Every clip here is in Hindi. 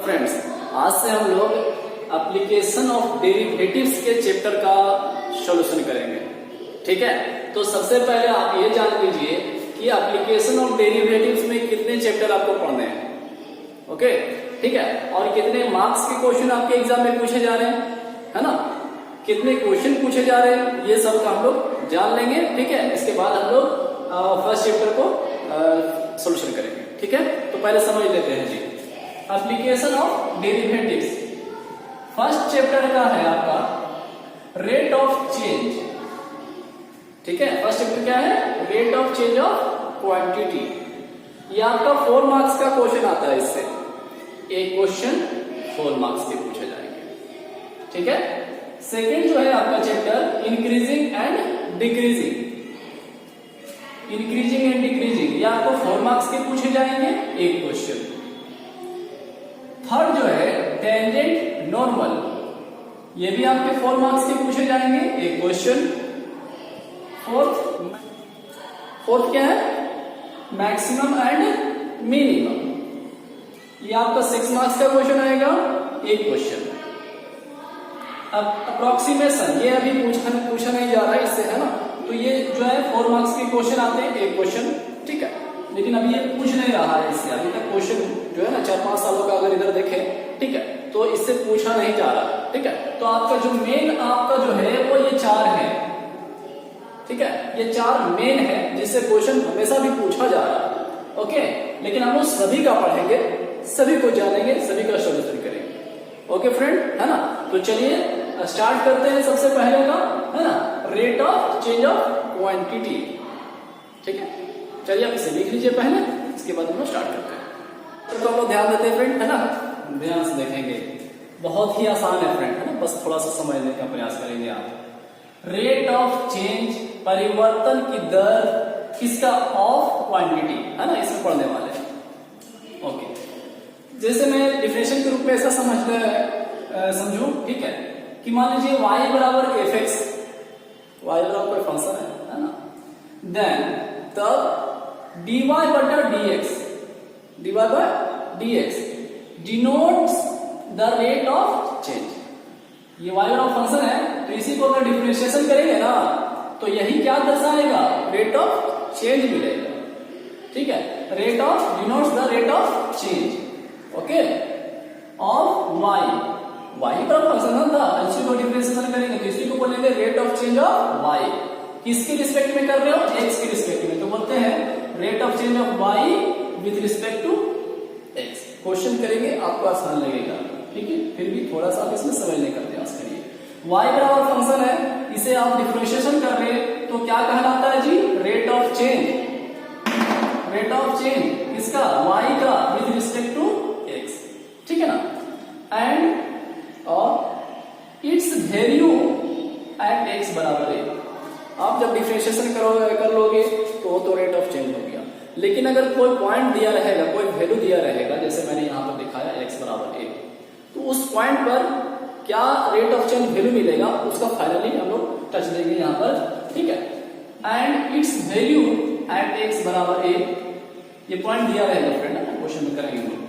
फ्रेंड्स, आज से हम लोग एप्लीकेशन ऑफ डेरिवेटिव्स के चैप्टर का सॉल्यूशन करेंगे। ठीक है, तो सबसे पहले आप ये जान लीजिए कि एप्लीकेशन ऑफ डेरिवेटिव्स में कितने चैप्टर आपको पढ़ने हैं। ओके, ठीक है, और कितने मार्क्स के क्वेश्चन आपके एग्जाम में पूछे जा रहे हैं, है ना, कितने क्वेश्चन पूछे जा रहे हैं, ये सब का हम लोग जान लेंगे। ठीक है, इसके बाद हम लोग फर्स्ट चैप्टर को सॉल्यूशन करेंगे। ठीक है, तो पहले समझ लेते हैं जी application of derivatives. First chapter का है आपका रेट ऑफ चेंज। ठीक है, फर्स्ट चैप्टर क्या है, rate of change of quantity. ये आपका 4 मार्क्स का क्वेश्चन आता है, इससे एक क्वेश्चन 4 मार्क्स के पूछे जाएंगे। ठीक है, सेकेंड जो है आपका chapter increasing and decreasing. Increasing and decreasing ये आपको 4 मार्क्स के पूछे जाएंगे, एक क्वेश्चन। थर्ड जो है टेंजेंट नॉर्मल, ये भी आपके 4 मार्क्स के पूछे जाएंगे, एक क्वेश्चन। फोर्थ क्या है, मैक्सिमम एंड मिनिमम, ये आपका 6 मार्क्स का क्वेश्चन आएगा, एक क्वेश्चन। अब अप्रोक्सीमेशन ये अभी पूछा नहीं जा रहा है इससे, है ना, तो ये जो है 4 मार्क्स के क्वेश्चन आते हैं, एक क्वेश्चन। ठीक है, लेकिन अभी ये पूछ नहीं रहा है इससे, अभी तक क्वेश्चन जो है ना 4-5 सालों का अगर इधर देखें, ठीक है, तो इससे पूछा नहीं जा रहा। ठीक है, तो आपका जो मेन आपका जो है वो ये 4 है। ठीक है, ये 4 मेन है जिससे क्वेश्चन हमेशा भी पूछा जा रहा है। ओके, लेकिन हम लोग सभी का पढ़ेंगे, सभी को जानेंगे, सभी का सॉल्यूशन करेंगे। ओके फ्रेंड, है ना, तो चलिए स्टार्ट करते हैं। सबसे पहले का है ना rate of change of quantity. ठीक है, चलिए आप इसे लिख लीजिए पहले, इसके बाद हम लोग स्टार्ट करते हैं। तो हम लोग ध्यान देते हैं फ्रेंड, है ना, ध्यान से देखेंगे, बहुत ही आसान है फ्रेंड, है ना, बस थोड़ा सा समझने का प्रयास करेंगे आप। रेट ऑफ चेंज परिवर्तन की दर किसका, ऑफ क्वांटिटी, है ना, इसमें पढ़ने वाले हैं। ओके, जैसे मैं डिफिनेशन के रूप में ऐसा समझू, ठीक है, कि मान लीजिए y बराबर fx, y बराबर कोई फंक्शन है ना, देन तब dy बटा dx, dy by dx denotes the rate of change. ये y बराबर फंक्शन है, तो इसी को अगर डिफरेंशिएशन करेंगे ना तो यही क्या दर्शाएगा, रेट ऑफ चेंज मिलेगा। ठीक है, rate of denotes the rate of change, okay, of y पर फंक्शन था, इसी को डिफरेंशिएशन करेंगे तो इसी को बोलेंगे rate of change of y। किसके रिस्पेक्ट में कर रहे हो, x के रिस्पेक्ट में, तो बोलते हैं rate of change of y with respect to x। क्वेश्चन करेंगे आपको आसान लगेगा, ठीक है, फिर भी थोड़ा सा आप इसमें समझने का प्रयास करिए। y बराबर फंक्शन है, इसे आप डिफरेंशिएशन कर रहे हैं तो क्या कहलाता है जी, rate of change. Rate of change किसका, y का विद रिस्पेक्ट टू x। ठीक है ना, एंड और इट्स वैल्यू एट x बराबर है। आप जब डिफरेंशिएशन कर लोगे तो रेट ऑफ चेंज हो गया, लेकिन अगर कोई पॉइंट दिया रहेगा, कोई वैल्यू दिया रहेगा, जैसे मैंने यहाँ पर दिखाया x बराबर 1, तो उस पॉइंट पर क्या रेट ऑफ चेंज वैल्यू मिलेगा उसका फाइनली हम लोग टच देंगे यहाँ पर। ठीक है, and its value at x बराबर 1, ये पॉइंट दिया रहेगा फ्रेंड, क्वेश्चन में करेंगे हम लोग,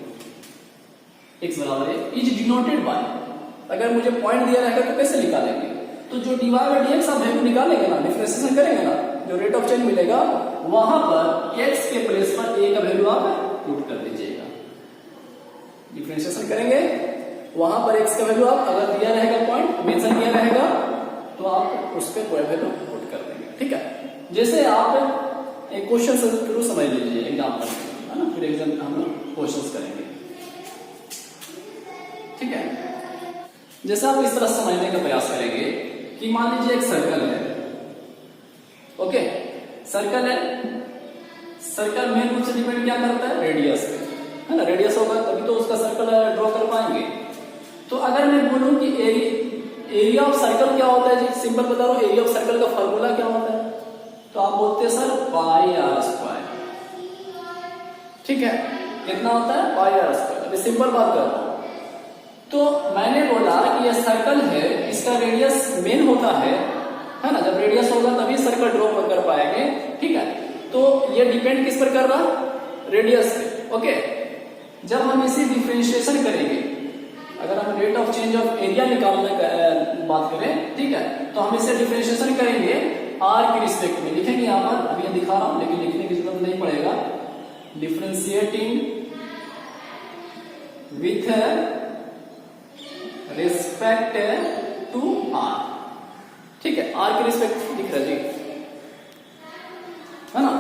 x बराबर 1 इज डिनोटेड बाय। अगर मुझे पॉइंट दिया रहेगा तो कैसे निकालेंगे, तो जो dy बाय dx आप वैल्यू निकालेंगे ना, डिफरेंशिएशन करेंगे ना, जो रेट ऑफ चेंज मिलेगा वहां पर x के प्लेस पर a का वैल्यू आप पुट कर दीजिएगा। डिफरेंशिएशन करेंगे वहां पर x का वैल्यू आप अगर दिया रहेगा, पॉइंट मेंशन किया रहेगा, तो आप उस पर कोई वैल्यू पुट कर देंगे। ठीक है, जैसे आप एक क्वेश्चन से शुरू समझ लीजिए, एग्जाम्पल, है ना, फिर एग्जाम हम लोग क्वेश्चन करेंगे। ठीक है, जैसे आप इस तरह समझने का प्रयास करेंगे कि मान लीजिए एक सर्कल है। ओके, सर्कल है, सर्कल मेन रूप से डिपेंड क्या करता है, रेडियस पे, है ना, रेडियस होगा तभी तो उसका सर्कल ड्रॉ कर पाएंगे। तो अगर मैं बोलूं कि एरिया ऑफ सर्कल क्या होता है जी, सिंपल बता रहा हूं, एरिया ऑफ सर्कल का फॉर्मूला क्या होता है, तो आप बोलते हैं सर पाई आर स्क्वायर। ठीक है, कितना होता है, पाई आर स्क्वायर। अभी सिंपल बात कर रहा हूं, तो मैंने बोला कि यह सर्कल है, इसका रेडियस मेन होता है ना, जब रेडियस होगा तभी सर्कल ड्रॉ कर पाएंगे। ठीक है, तो ये डिपेंड किस पर कर रहा, रेडियस पे। ओके, जब हम इसे डिफरेंशिएशन करेंगे बात करें, ठीक है। तो हम इसे डिफरेंशिएशन करेंगे आर के रिस्पेक्ट में, लिखेंगे यहाँ पर, अभी दिखा रहा हूं लेकिन लिखने की जरूरत नहीं पड़ेगा। Differentiating with respect to R, ठीक है, आर के रिस्पेक्ट दिख रहा है ना।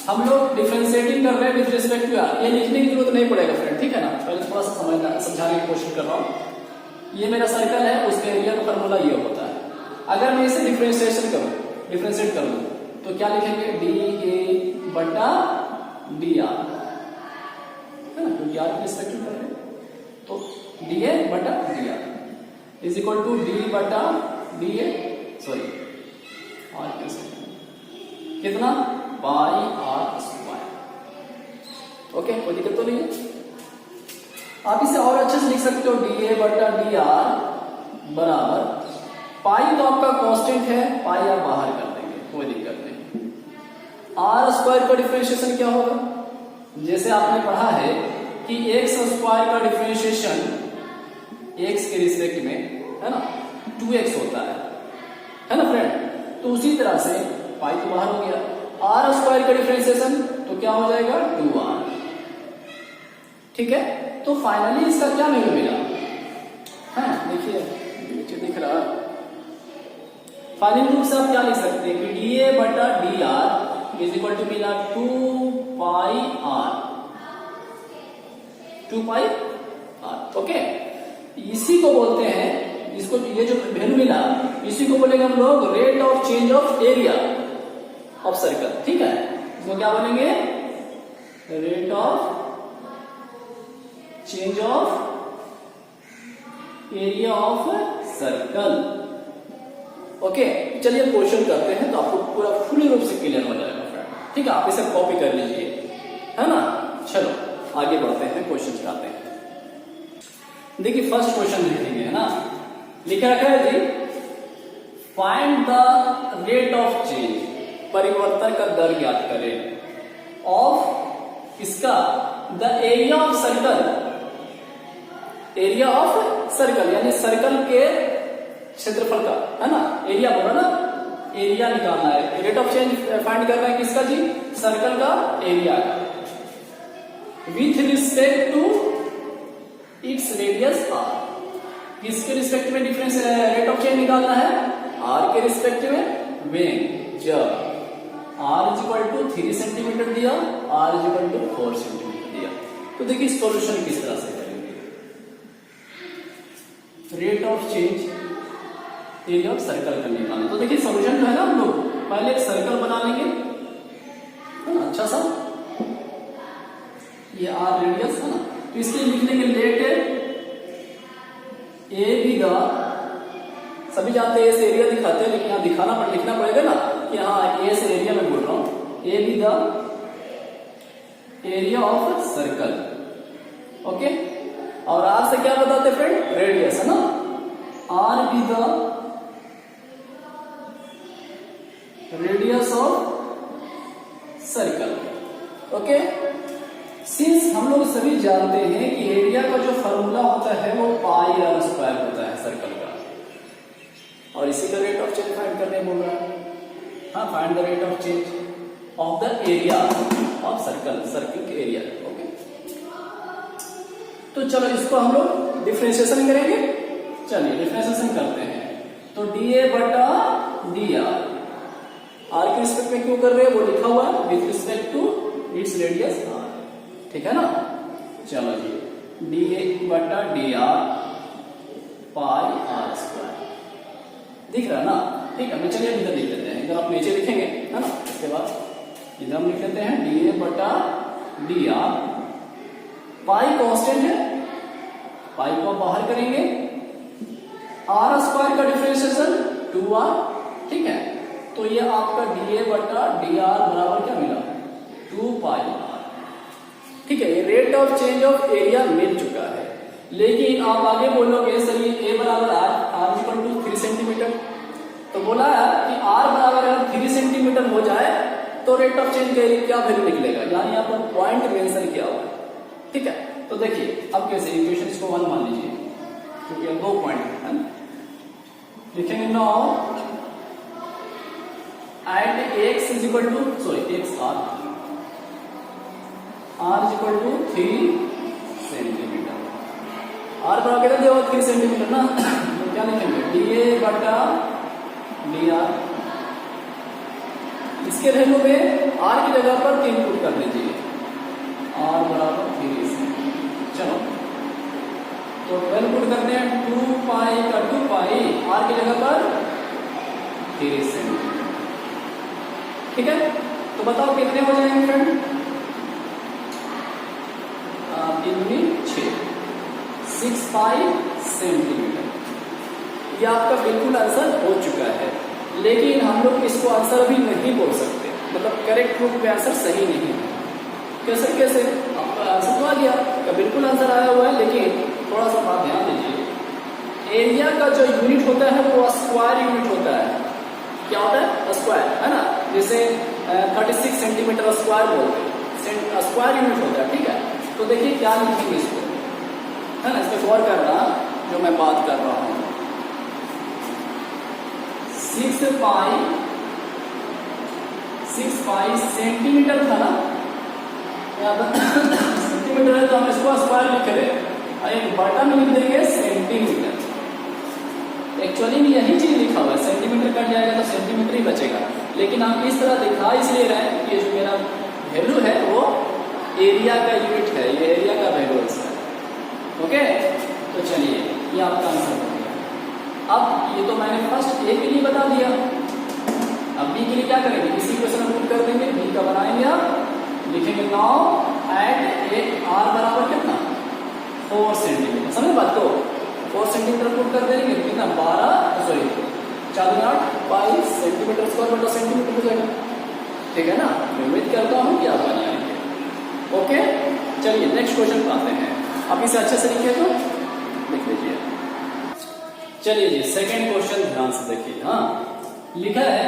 हम लोग डिफरेंशिएटिंग कर रहे हैं विथ रिस्पेक्ट टू आर, ये लिखने की जरूरत नहीं पड़ेगा फ्रेंड, ठीक है ना। पहले थोड़ा सा समझाने की कोशिश कर रहा हूं। ये मेरा सर्कल है, उसके एरिया का फॉर्मूला ये होता है। अगर मैं इसे डिफरेंशिएट करूं तो क्या लिखेंगे, डी ए बटा डी आर, है ना, क्योंकि आर के रिस्पेक्ट कर रहे हैं, तो डी ए बटा D R is equal to D बटा डी ए, सॉरी आर के रिस्पेक्ट कितना, पाई आर स्क्वायर। ओके, कोई दिक्कत तो नहीं है। आप इसे और अच्छे से लिख सकते हो, डी ए बटा डी आर बराबर पाई तो आपका कांस्टेंट है, पाई आप बाहर कर देंगे, कोई दिक्कत नहीं। आर स्क्वायर का डिफरेंशिएशन क्या होगा, जैसे आपने पढ़ा है कि एक्स स्क्वायर का डिफरेंशिएशन एक्स के रिस्पेक्ट में, है ना, 2x होता है ना फ्रेंड। तो उसी तरह से पाई तो बाहर हो गया, आर स्क्वायर का डिफरेंशिएशन तो क्या हो जाएगा, 2r, ठीक है। तो फाइनली इसका क्या वैल्यू मिला, है देखिए नीचे दिख रहा। फाइनल रूप से आप क्या लिख सकते हैं कि डी ए बटा D R is equal to मिला 2 pi R, 2 pi R, okay. इसी को बोलते हैं, इसको ये जो वैल्यू मिला इसी को बोलेंगे हम लोग rate of change of area of circle, ठीक है। इसको क्या बोलेंगे, rate of change of area of circle, okay. चलिए क्वेश्चन करते हैं तो आपको पूरा फुल रूप से क्लियर हो जाएगा फ्रेंड, ठीक है। आप इसे कॉपी कर लीजिए, है ना। चलो आगे बढ़ते हैं, क्वेश्चन कराते हैं। देखिए फर्स्ट क्वेश्चन लिखेंगे, है ना, लिखा रखा है जी, find the rate of change, परिवर्तन का दर ज्ञात करें, ऑफ इसका the area of circle, area of circle यानी सर्कल के क्षेत्रफल का, है ना, एरिया बोला ना, एरिया निकालना है। रेट ऑफ चेंज फाइंड करना है किसका जी, सर्कल का एरिया का, with respect to its radius r. किसके रिस्पेक्ट में डिफरेंस रेट ऑफ चेंज निकालना है, आर के रिस्पेक्ट में, व्हेन जब r is equal to 3 centimetre दिया, r is equal to 4 centimetre दिया। तो देखिए सॉल्यूशन किस तरह से करेंगे, rate of change area of circle का निकालना। तो देखिए सॉल्यूशन जो है ना, हम लोग पहले एक सर्कल बना लेंगे, है ना, अच्छा सा, ये आर रेडियस है ना। तो इसके लिख लेंगे लेट ए बी द, सभी जानते हैं ए से एरिया दिखाते हैं, लेकिन यहाँ लिखना पड़ेगा ना कि हाँ ए से एरिया में बोल रहा हूं, A be the area of circle, okay. और आर से क्या बताते फ्रेंड, रेडियस, है ना, R be the radius of circle, okay. Since हम लोग सभी जानते हैं कि एरिया का जो फॉर्मूला होता है वो पाई आर स्क्वायर होता है सर्कल का, और इसी का रेट ऑफ चेंज फाइंड करने बोल रहा है, हाँ, find the rate of change of the area of circle, circle के एरिया, ओके। तो चलो इसको हम लोग डिफरेंशिएशन करेंगे, चलिए डिफरेंशिएशन करते हैं। तो डी ए बटा डी आर के रिस्पेक्ट में क्यों कर रहे हैं वो लिखा हुआ है, with respect to its radius R, ठीक है ना। चलो जी, डी ए बटा D R pi R square दिख रहा है ना, ठीक है। चलिए इधर लिख लेते हैं, इधर आप नीचे लिखेंगे, है ना, इसके बाद इधर हम लिख लेते हैं डी ए बटा डी आर, पाई कांस्टेंट है, पाई को बाहर करेंगे, आर स्क्वायर का डिफरेंशिएशन 2r, ठीक है। तो ये आपका डी ए बटा डी आर बराबर क्या मिला, 2 पाई आर, ठीक है। ये rate of change of area मिल चुका है, लेकिन आप आगे बोलोगे सर ये ए बराबर आर इक्वल टू 3 सेंटीमीटर, तो बोला कि आर बराबर अगर 3 सेंटीमीटर हो जाए तो रेट ऑफ चेंज का एरिया क्या वैल्यू निकलेगा, यानी यहाँ पर पॉइंट मेंशन किया हुआ है, ठीक है। तो देखिए अब कैसे इक्वेशन इसको 1 मान लीजिए, क्योंकि अब 2 पॉइंट है, लिखेंगे now at x is equal to x r is equal to 3 centimetre. r बराबर कितना दिया हुआ 3 सेंटीमीटर ना, तो क्या लिखेंगे dA बटा dr। इसके वैल्यू में r की जगह पर 3 पुट कर दीजिए, r बराबर 3 सेंटीमीटर। चलो तो 12 पुट करते हैं, 2 पाई का 2 पाई, r की जगह पर 3 सेंटीमीटर। ठीक है, तो बताओ कितने हो जाएंगे फ्रेंड? 6 पाई सेंटीमीटर। ये आपका बिल्कुल आंसर हो चुका है, लेकिन हम लोग इसको आंसर अभी नहीं बोल सकते, मतलब करेक्ट रूप में आंसर सही नहीं है। कैसे आपका आंसर तो आ गया, का बिल्कुल आंसर आया हुआ है, लेकिन थोड़ा सा बात ध्यान दीजिए। एरिया का जो यूनिट होता है वो स्क्वायर यूनिट होता है। क्या होता है? स्क्वायर, है ना। जैसे 36 सेंटीमीटर स्क्वायर बोलते हैं, स्क्वायर यूनिट होता है। ठीक है, तो देखिए क्या लिखेंगे इसको, है ना, इस पर गौर करना जो मैं बात कर रहा हूं। 6 पाई सेंटीमीटर था ना, सेंटीमीटर है तो हम इसको स्क्वायर लिख रहे हैं, एक बटा में लिख देंगे सेंटीमीटर। एक्चुअली में यही चीज लिखा हुआ है, सेंटीमीटर कट जाएगा तो सेंटीमीटर ही बचेगा, लेकिन हम इस तरह दिखा इसलिए रहे हैं कि जो मेरा वैल्यू है वो एरिया का यूनिट है, ये एरिया का वैल्यू है। ओके, तो चलिए ये आपका आंसर हो गया। अब ये तो मैंने फर्स्ट ए के लिए बता दिया, अब बी के लिए क्या करेंगे, इसी क्वेश्चन में पुट कर देंगे, बी का बनाएंगे आप, लिखेंगे नाउ एट एक आर बराबर कितना 4 सेंटीमीटर। समझे बात को, 4 सेंटीमीटर पुट कर देंगे, कितना 4 पाई सेंटीमीटर स्क्वायर बटा सेंटीमीटर हो जाएगा। ठीक है ना, मैं उम्मीद करता हूँ कि आप बनाएंगे। ओके, चलिए नेक्स्ट क्वेश्चन पे आते हैं। आप इसे अच्छे से लिखे तो लिख लीजिए। चलिए जी, सेकेंड क्वेश्चन ध्यान से देखिए। हाँ, लिखा है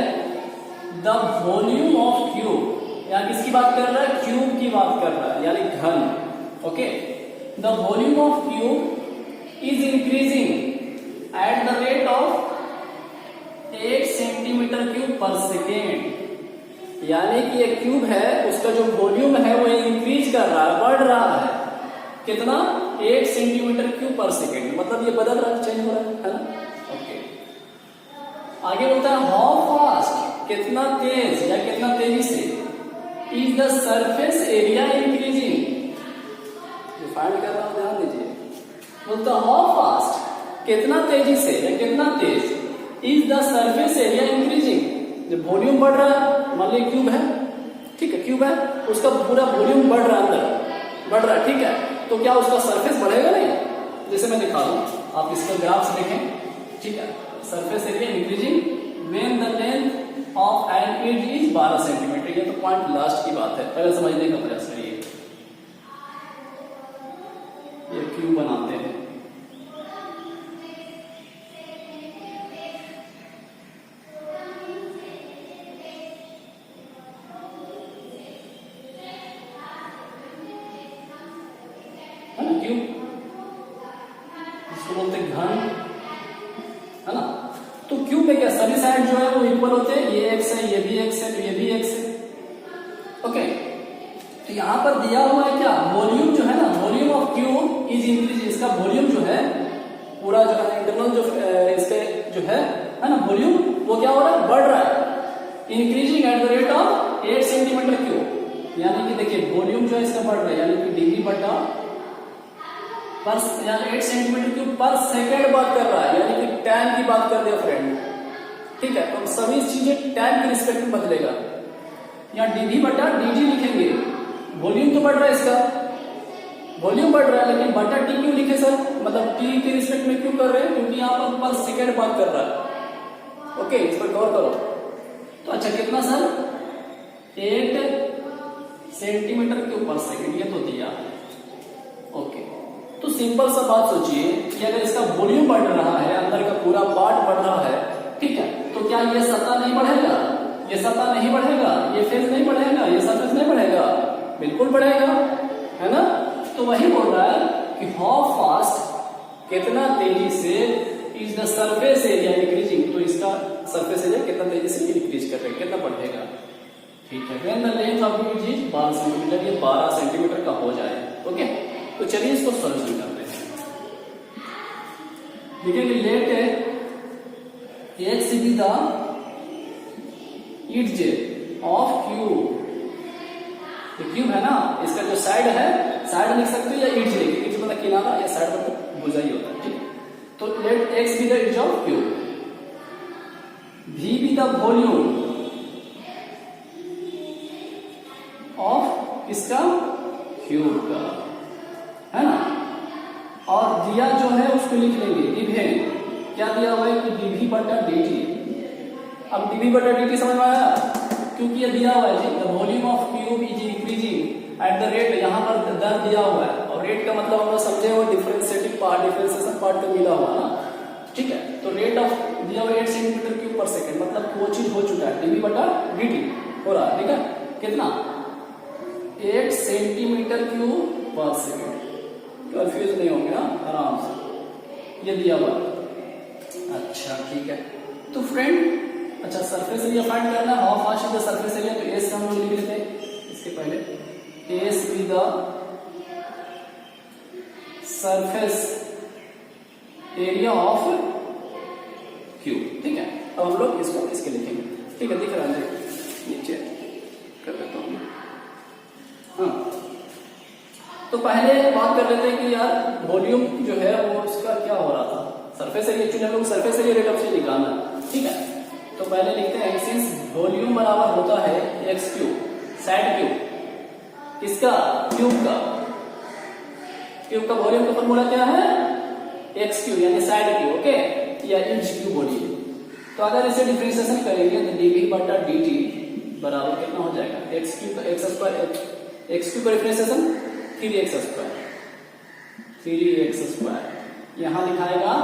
द वॉल्यूम ऑफ क्यूब, यहाँ किसकी बात कर रहा है? क्यूब की बात कर रहा है, यानी घन। Okay, the volume of cube is increasing at the rate of 8 centimetre cube पर सेकेंड। यानी कि ये क्यूब है, उसका जो वॉल्यूम है वो इंक्रीज कर रहा है, बढ़ रहा है। कितना? 8 सेंटीमीटर क्यूब पर सेकेंड, मतलब ये बदल रहा है, चेंज हो रहा है ना। ओके, आगे बोलता है हाउ फास्ट, कितना तेज या कितना तेजी से, is the surface area increasing. Find कर रहा हूं, ध्यान दीजिए। बोलता हाउ फास्ट, कितना तेजी से या कितना तेज, is the surface area increasing. जब वॉल्यूम बढ़ रहा है, मान लीजिए क्यूब है, ठीक है, क्यूब है, उसका पूरा वॉल्यूम बढ़ रहा है, अंदर बढ़ रहा है, ठीक है, तो क्या उसका सरफेस बढ़ेगा? नहीं। जैसे मैं दिखा दूं, आप इसका ग्राफ से देखें, ठीक है, surface area increasing when the length of an edge is 12 centimetre. ये तो पॉइंट लास्ट की बात है, पहले समझने का प्रयास करिए। ये क्यूब बनाते हैं, क्यूब, इसको बोलते हैं घन, है ना। तो क्यूब में क्या सभी साइड जो है वो इक्वल होते हैं, ये एक्स है, ये भी एक्स है, तो ये भी एक्स है। ओके, तो यहां पर दिया हुआ है क्या, वॉल्यूम जो है ना, volume of cube is increase. इसका वॉल्यूम जो है पूरा जो है इंटरनल जो इसके जो है ना वॉल्यूम, वो क्या हो रहा है, बढ़ रहा है, increasing at the rate of 8 centimetre cube. यानी कि देखिए वॉल्यूम जो है इसका बढ़ रहा है, यानी कि डिग्री बटा पर, यानी 8 सेंटीमीटर क्यूब पर सेकेंड बात कर रहा है, यानी कि टाइम की बात कर दिया फ्रेंड। ठीक है, तो सभी चीजें टाइम के रिस्पेक्ट में बदलेगा। यहाँ डीवी बटा डीजी लिखेंगे, वॉल्यूम तो बढ़ रहा है, इसका वॉल्यूम बढ़ रहा है, लेकिन बटा टी क्यों लिखे सर, मतलब टी के रिस्पेक्ट में क्यों कर रहे हैं, क्योंकि यहाँ पर सेकेंड बात कर रहा है। ओके, इस पर गौर करो। तो अच्छा कितना सर, 8 सेंटीमीटर क्यूब पर सेकेंड, ये तो दिया। ओके, तो सिंपल सा बात सोचिए कि अगर इसका वॉल्यूम बढ़ रहा है, अंदर का पूरा पार्ट बढ़ रहा है, ठीक है, तो क्या ये सतह नहीं बढ़ेगा, ये सतह नहीं बढ़ेगा, ये फेज नहीं बढ़ेगा, ये सरफेस नहीं बढ़ेगा, बिल्कुल बढ़ेगा, है ना। तो वही बोल रहा है कि हाउ फास्ट, कितना तेजी से, is the surface area increasing, तो इसका सरफेस एरिया कितना तेजी से इंक्रीज कर रहे हैं, कितना बढ़ेगा। ठीक है, when the length of it is 12 centimetre, ये 12 सेंटीमीटर का हो जाए। ओके, तो चलिए इसको सॉल्यूशन करते हैं। देखिए let x be the edge of cube, cube है ना, इसका जो साइड है, साइड लिख सकते हो या इडज लिख, इडज मतलब किनारा या साइड मतलब भुजा ही होता है। ठीक, तो let x be the edge of cube, v be the volume of इसका क्यूब का, है ना, और दिया जो है उसको लिख लेंगे डिवाइड, क्या दिया हुआ है कि dv बटा dt। अब dv बटा dt समझ में आया, क्योंकि ये दिया हुआ है जी the volume of cube is increasing at the rate, यहाँ पर दर दिया हुआ है, और रेट का मतलब हम लोग समझे वो डिफरेंशिएटिंग पार्ट, डिफरेंशिएशन पार्ट तो मिला हुआ ना। ठीक है, तो रेट ऑफ दिया हुआ 8 सेंटीमीटर क्यूब पर सेकंड, मतलब वो चीज हो चुका है, dv बटा dt हो रहा है। ठीक है, कितना 8 सेंटीमीटर क्यूब पर सेकंड, कंफ्यूज नहीं होंगे ना, आराम से ये दिया हुआ। अच्छा ठीक है, तो फ्रेंड अच्छा सरफेस एरिया फाइंड करना, how fast is the surface area, तो एस हम लोग लिख लेते हैं इसके पहले, S be the surface area of cube. ठीक है, अब हम लोग इसको इसके लिखेंगे। ठीक है, दिख रहा है नीचे कर देता हूँ। हाँ, तो पहले बात कर लेते हैं कि यार वॉल्यूम जो है वो उसका क्या हो रहा था, सरफेस एरिया, एक्चुअली हम लोग सरफेस एरिया रेट ऑफ से निकालना। ठीक है, तो पहले लिखते हैं सिंस वॉल्यूम बराबर होता है एक्स क्यूब, साइड क्यूब, किसका, क्यूब का, क्यूब का वॉल्यूम का फॉर्मूला क्या है, एक्स क्यूब यानी साइड क्यूब, ओके, या इंच क्यूब वॉल्यूम। तो अगर इसे डिफरेंशिएशन करेंगे तो dv बटा dt बराबर कितना हो जाएगा, एक्स क्यूब का एक्स स्क्वायर, एक्स क्यूब का differentiation 3x square, 3x square, यहां लिखाएगा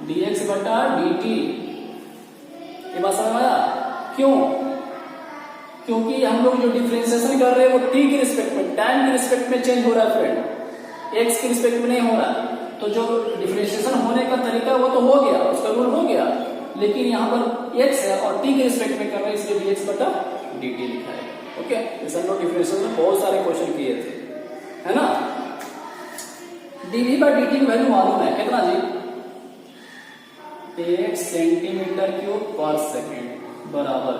dx बटा dt। ये बात समझ में आया, क्यों, क्योंकि हम लोग जो डिफरेंशिएशन कर रहे हैं वो t के रिस्पेक्ट में, टाइम के रिस्पेक्ट में चेंज हो रहा है फ्रेंड, x के रिस्पेक्ट में नहीं हो रहा। तो जो डिफरेंशिएशन होने का तरीका वो तो हो गया, उसका रूल हो गया, लेकिन यहाँ पर x है और t के रिस्पेक्ट में कर रहे हैं, इसलिए dx बटा dt लिखा है। ओके, जैसे हम लोग डिफरेंशिएशन में बहुत सारे क्वेश्चन किए थे, है ना। dv बाय dt की वैल्यू मालूम है कितना जी, 8 सेंटीमीटर क्यूब पर सेकेंड बराबर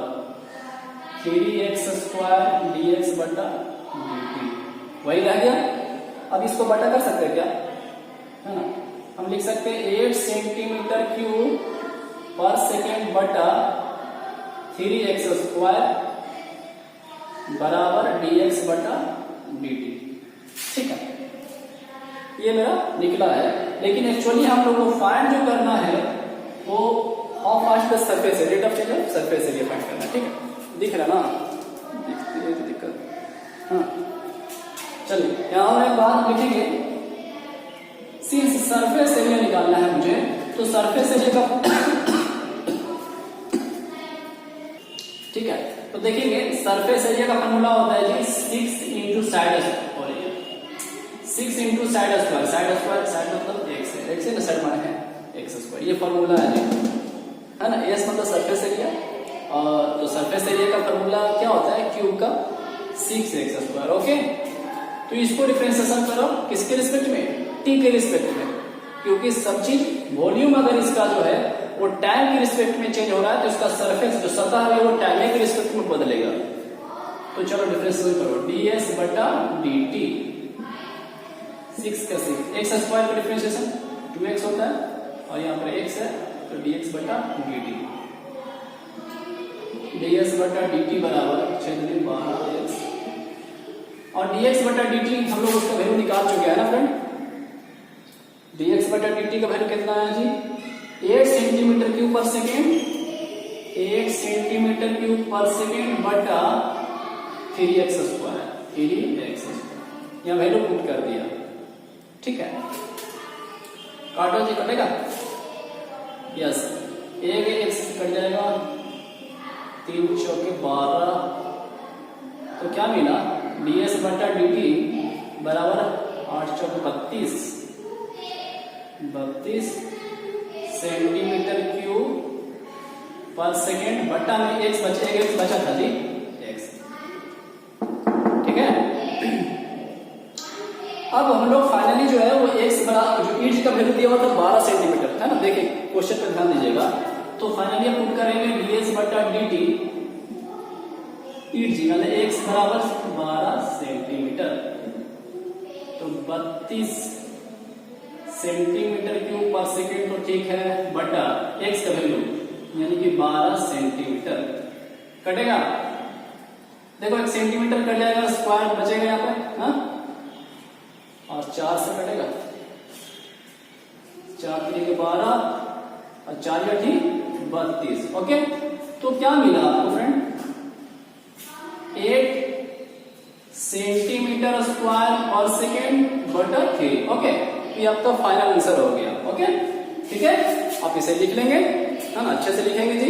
3x स्क्वायर dx बटा dt, वही रह गया। अब इसको बटा कर सकते हैं क्या, है ना, हम लिख सकते हैं 8 सेंटीमीटर क्यूब पर सेकेंड बटा 3x स्क्वायर बराबर dx बटा dt। ठीक है, ये मेरा निकला है, लेकिन एक्चुअली हम लोग को फाइंड जो करना है वो how fast the surface area, rate of change of surface area find करना है। ठीक है, दिख रहा ना, दिक्कत। हाँ चलिए, यहां हम एक बात लिखेंगे, सिंस सरफेस एरिया निकालना है मुझे, तो सरफेस एरिया का ठीक है, तो देखिए सरफेस एरिया का फॉर्मूला होता है जी 6 into side square, 6 into side square, side square, side मतलब x है, x है ना, साइड माने है x स्क्वायर, ये फॉर्मूला है जी, है ना। s मतलब सरफेस एरिया, और तो सरफेस एरिया का फॉर्मूला क्या होता है, क्यूब का 6x स्क्वायर। ओके, तो इसको डिफरेंशिएशन करो किसके रिस्पेक्ट में, t के रिस्पेक्ट में, क्योंकि सब चीज वॉल्यूम अगर इसका जो है वो टाइम के रिस्पेक्ट में चेंज हो रहा है, तो इसका सरफेस जो सतह है वो टाइम के रिस्पेक्ट में बदलेगा। तो चलो डिफरेंशिएशन करो, ds बटा dt, 6 का 6, x स्क्वायर का डिफरेंशिएशन 2x होता है, और यहाँ पर x है तो dx बटा dt, ds बटा dt बराबर 6×12x, और dx बटा dt हम लोग उसका वैल्यू निकाल चुके हैं ना फ्रेंड, dx बटा dt का वैल्यू कितना है जी, 8 सेंटीमीटर क्यूब पर सेकेंड, 8 सेंटीमीटर क्यूब पर सेकेंड बटा 3x स्क्वायर, 3x स्क्वायर, यहाँ वैल्यू पुट कर दिया। ठीक है, काटो जी, कटेगा, यस, एक x कट जाएगा, 3 चौके 12, तो क्या मिला, ds बटा dt बराबर 8 चौके 32, सेंटीमीटर क्यूब पर सेकेंड बटा में एक्स बचा था जी, एक्स। ठीक है, अब हम लोग फाइनली जो है वो एक्स बराबर जो ईट का वैल्यू दिया हुआ था 12 सेंटीमीटर है ना, देखिए क्वेश्चन पे ध्यान दीजिएगा। तो फाइनली पुट करेंगे ds बटा dt ईट जी, मतलब एक्स बराबर 12 सेंटीमीटर, तो 32 सेंटीमीटर क्यूब पर सेकेंड, तो ठीक है, बटा एक्स का वैल्यू यानी कि 12 सेंटीमीटर कटेगा। देखो 1 सेंटीमीटर कट जाएगा, स्क्वायर बचेगा यहाँ पे, हाँ, और 4 से कटेगा, 4 3 के 12 और 4 या ठीक 32। ओके, तो क्या मिला आपको फ्रेंड, 8 सेंटीमीटर स्क्वायर पर सेकेंड बटा 3। ओके, ये आपका फाइनल आंसर हो गया। ओके, ठीक है, आप इसे लिख लेंगे, है ना, अच्छे से लिखेंगे जी।